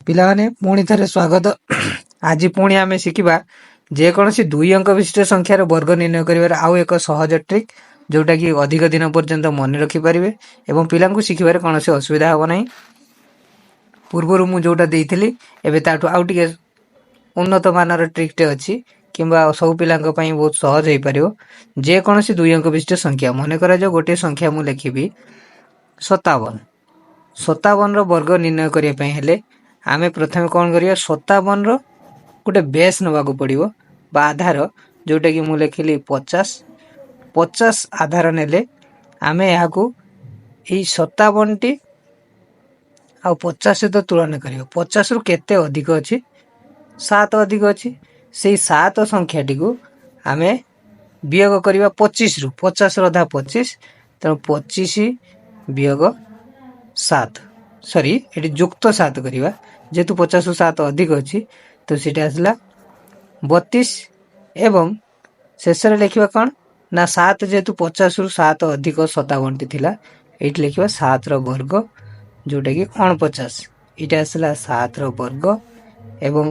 ପିଲାମାନେ ପୁଣି ଥରେ ସ୍ୱାଗତ। ଆଜି ପୁଣି ଆମେ ଶିଖିବା ଯେକୌଣସି ଦୁଇ ଅଙ୍କ ବିଶିଷ୍ଟ ସଂଖ୍ୟାର ବର୍ଗ ନିର୍ଣ୍ଣୟ କରିବାର ଆଉ ଏକ ସହଜ ଟ୍ରିକ୍, ଯୋଉଟା କି ଅଧିକ ଦିନ ପର୍ଯ୍ୟନ୍ତ ମନେ ରଖିପାରିବେ ଏବଂ ପିଲାଙ୍କୁ ଶିଖିବାରେ କୌଣସି ଅସୁବିଧା ହେବ ନାହିଁ। ପୂର୍ବରୁ ମୁଁ ଯୋଉଟା ଦେଇଥିଲି ଏବେ ତାଠୁ ଆଉ ଟିକେ ଉନ୍ନତ ମାନର ଟ୍ରିକ୍ଟେ ଅଛି, କିମ୍ବା ସବୁ ପିଲାଙ୍କ ପାଇଁ ବହୁତ ସହଜ ହେଇପାରିବ। ଯେକୌଣସି ଦୁଇ ଅଙ୍କ ବିଶିଷ୍ଟ ସଂଖ୍ୟା, ମନେ କରାଯାଉ ଗୋଟିଏ ସଂଖ୍ୟା ମୁଁ ଲେଖିବି 57। 57ର ବର୍ଗ ନିର୍ଣ୍ଣୟ କରିବା ପାଇଁ ହେଲେ ଆମେ ପ୍ରଥମେ କ'ଣ କରିବା, 57ର ଗୋଟେ ବେସ୍ ନେବାକୁ ପଡ଼ିବ ବା ଆଧାର, ଯୋଉଟାକି ମୁଁ ଲେଖିଲି 50। 50 ଆଧାର ନେଲେ ଆମେ ଏହାକୁ ଏଇ 57ଟି ଆଉ 50 ସହିତ ତୁଳନା କରିବା। 50ରୁ କେତେ ଅଧିକ ଅଛି? 7 ଅଧିକ ଅଛି। ସେଇ 7 ସଂଖ୍ୟାଟିକୁ ଆମେ ବିୟୋଗ କରିବା 25ରୁ। 50ର ଅଧା 25, ତେଣୁ 25 ବିୟୋଗ 7, ସରି ଏଠି ଯୁକ୍ତ 7 କରିବା, ଯେହେତୁ 50ରୁ 7 ଅଧିକ ଅଛି ତ ସେଇଟା ଆସିଲା 32। ଏବଂ ଶେଷରେ ଲେଖିବା କ'ଣ ନା 7, ଯେହେତୁ 50ରୁ 7 ଅଧିକ 57ଟି ଥିଲା, ଏଇଠି ଲେଖିବା 7ର ବର୍ଗ, ଯୋଉଟାକି 49। ଏଇଟା ଆସିଲା 7ର ବର୍ଗ ଏବଂ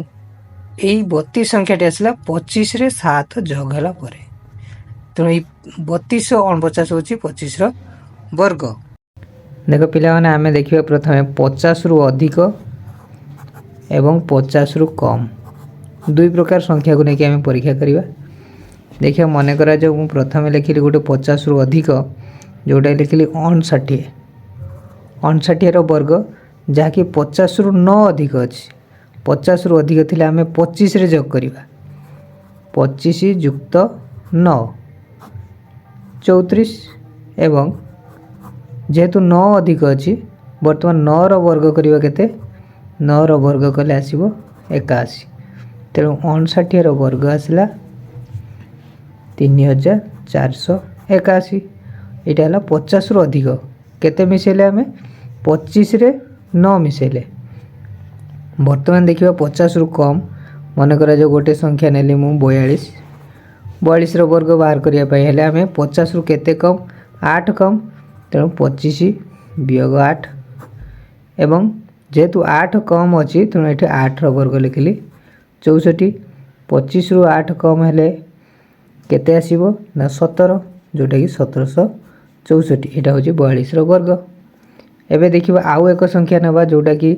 ଏଇ 32 ସଂଖ୍ୟାଟି ଆସିଲା 25ରେ 7 ଯୋଗ ହେଲା ପରେ। ତେଣୁ ଏଇ 32 ଓ 49 ହେଉଛି 25ର ବର୍ଗ। ଦେଖ ପିଲାମାନେ, ଆମେ ଦେଖିବା ପ୍ରଥମେ 50ରୁ ଅଧିକ ଏବଂ 50ରୁ କମ୍ ଦୁଇ ପ୍ରକାର ସଂଖ୍ୟାକୁ ନେଇକି ଆମେ ପରୀକ୍ଷା କରିବା। ଦେଖିବା, ମନେ କରାଯାଉ ମୁଁ ପ୍ରଥମେ ଲେଖିଲି ଗୋଟେ 50ରୁ ଅଧିକ, ଯେଉଁଟା ଲେଖିଲି 59। 59ର ବର୍ଗ, ଯାହାକି 50ରୁ 9 ଅଧିକ ଅଛି। 50ରୁ ଅଧିକ ଥିଲେ ଆମେ 25ରେ ଯୋଗ କରିବା। 25 ଯୁକ୍ତ 9 34। ଏବଂ ଯେହେତୁ 9 ଅଧିକ ଅଛି, ବର୍ତ୍ତମାନ 9ର ବର୍ଗ କରିବା କେତେ? 9ର ବର୍ଗ କଲେ ଆସିବ 81। ତେଣୁ 59ର ବର୍ଗ ଆସିଲା 3481। ଏଇଟା ହେଲା 50ରୁ ଅଧିକ। କେତେ ମିଶାଇଲେ ଆମେ? 25ରେ 9 ମିଶାଇଲେ। ବର୍ତ୍ତମାନ ଦେଖିବା 50ରୁ କମ୍। ମନେ କରାଯାଉ ଗୋଟେ ସଂଖ୍ୟା ନେଲି ମୁଁ 42। 42ର ବର୍ଗ ବାହାର କରିବା ପାଇଁ ହେଲେ ଆମେ 50ରୁ କେତେ କମ୍? 8 କମ୍, ତେଣୁ 25 ବିୟୋଗ 8। ଏବଂ ଯେହେତୁ 8 କମ୍ ଅଛି, ତେଣୁ ଏଠି 8ର ବର୍ଗ ଲେଖିଲି 64। 25ରୁ 8 କମ୍ ହେଲେ କେତେ ଆସିବ ନା 17, ଯେଉଁଟାକି 1764। ଏଇଟା ହେଉଛି 42ର ବର୍ଗ। ଏବେ ଦେଖିବା ଆଉ ଏକ ସଂଖ୍ୟା ନେବା, ଯେଉଁଟାକି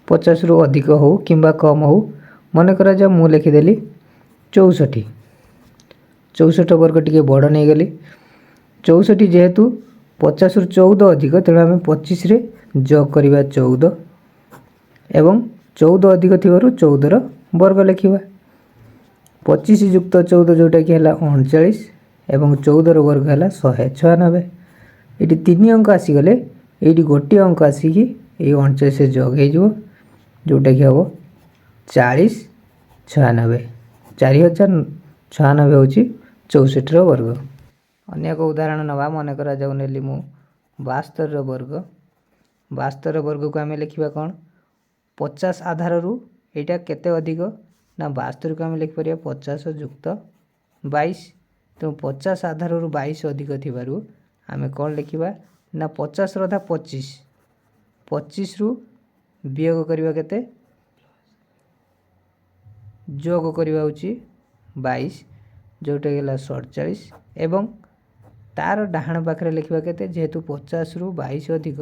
50ରୁ ଅଧିକ ହେଉ କିମ୍ବା କମ୍ ହେଉ। ମନେ କରାଯାଉ ମୁଁ ଲେଖିଦେଲି 64। 64ର ବର୍ଗ ଟିକେ ବଡ଼ ନେଇଗଲି। 64 ଯେହେତୁ 50ରୁ 14 ଅଧିକ, ତେଣୁ ଆମେ 25ରେ ଯୋଗ କରିବା 14 ଏବଂ 14 ଅଧିକ ଥିବାରୁ 14ର ବର୍ଗ ଲେଖିବା। 25 ଯୁକ୍ତ 14, ଯେଉଁଟାକି ହେଲା 39 ଏବଂ 14ର ବର୍ଗ ହେଲା 196। ଏଠି 3 ଅଙ୍କ ଆସିଗଲେ ଏଇଠି ଗୋଟିଏ ଅଙ୍କ ଆସିକି ଏଇ 39ରେ ଯୋଗ ହେଇଯିବ, ଯେଉଁଟାକି ହେବ 4096। 4096 ହେଉଛି 64ର ବର୍ଗ। ଅନ୍ୟ ଏକ ଉଦାହରଣ ନେବା। ମନେ କରାଯାଉ ନେଲି ମୁଁ 72ର ବର୍ଗ। 72ର ବର୍ଗକୁ ଆମେ ଲେଖିବା କ'ଣ? 50 ଆଧାରରୁ ଏଇଟା କେତେ ଅଧିକ ନା 72କୁ ଆମେ ଲେଖିପାରିବା 50 ଯୁକ୍ତ 22। ତେଣୁ 50 ଆଧାରରୁ 22 ଅଧିକ ଥିବାରୁ ଆମେ କ'ଣ ଲେଖିବା ନା 50ର ଅଧା 25। 25ରୁ ବିୟୋଗ କରିବା କେତେ? ଯୋଗ କରିବା ହେଉଛି 22, ଯେଉଁଟାକି ହେଲା 47। ଏବଂ ତାର ଡାହାଣ ପାଖରେ ଲେଖିବା କେତେ? ଯେହେତୁ 50ରୁ 22 ଅଧିକ,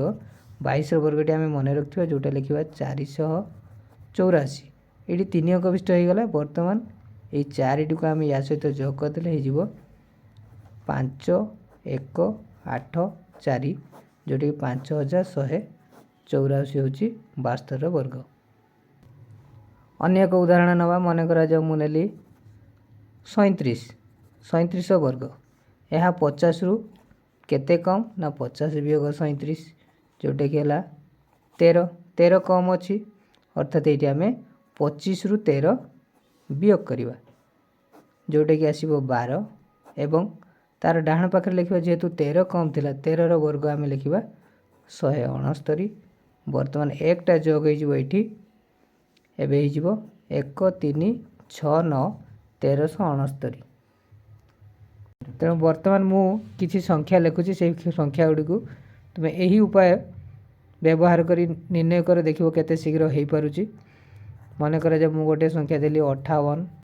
22ର ବର୍ଗଟି ଆମେ ମନେ ରଖିଥିବା, ଯେଉଁଟା ଲେଖିବା 484। ଏଇଠି 3 ଅଙ୍କ ବିଶିଷ୍ଟ ହେଇଗଲା। ବର୍ତ୍ତମାନ ଏଇ 4ଟିକୁ ଆମେ ୟା ସହିତ ଯୋଗ କରିଦେଲେ ହେଇଯିବ 5184, ଯେଉଁଟାକି 5184 ହେଉଛି 72ର ବର୍ଗ। ଅନ୍ୟ ଏକ ଉଦାହରଣ ନେବା। ମନେ କରାଯାଉ ମୁଁ ନେଲି 37। 37ର ବର୍ଗ, ଏହା 50ରୁ କେତେ କମ୍ ନା 50 ବିୟୋଗ 37, ଯେଉଁଟାକି ହେଲା 13। 13 କମ୍ ଅଛି, ଅର୍ଥାତ୍ ଏଇଠି ଆମେ 25ରୁ 13 ବିୟୋଗ କରିବା, ଯେଉଁଟାକି ଆସିବ 12। ଏବଂ ତାର ଡାହାଣ ପାଖରେ ଲେଖିବା, ଯେହେତୁ 13 କମ୍ ଥିଲା, 13ର ବର୍ଗ ଆମେ ଲେଖିବା 169। ବର୍ତ୍ତମାନ ଏକଟା ଯୋଗ ହେଇଯିବ ଏଇଠି, ଏବେ ହେଇଯିବ 1369 1369। ତେଣୁ ବର୍ତ୍ତମାନ ମୁଁ କିଛି ସଂଖ୍ୟା ଲେଖୁଛି, ସେଇ ସଂଖ୍ୟା ଗୁଡ଼ିକୁ ତୁମେ ଏହି ଉପାୟ ବ୍ୟବହାର କରି ନିର୍ଣ୍ଣୟ କରି ଦେଖିବ କେତେ ଶୀଘ୍ର ହେଇପାରୁଛି। ମନେକର ଯେ ମୁଁ ଗୋଟିଏ ସଂଖ୍ୟା ଦେଲି 58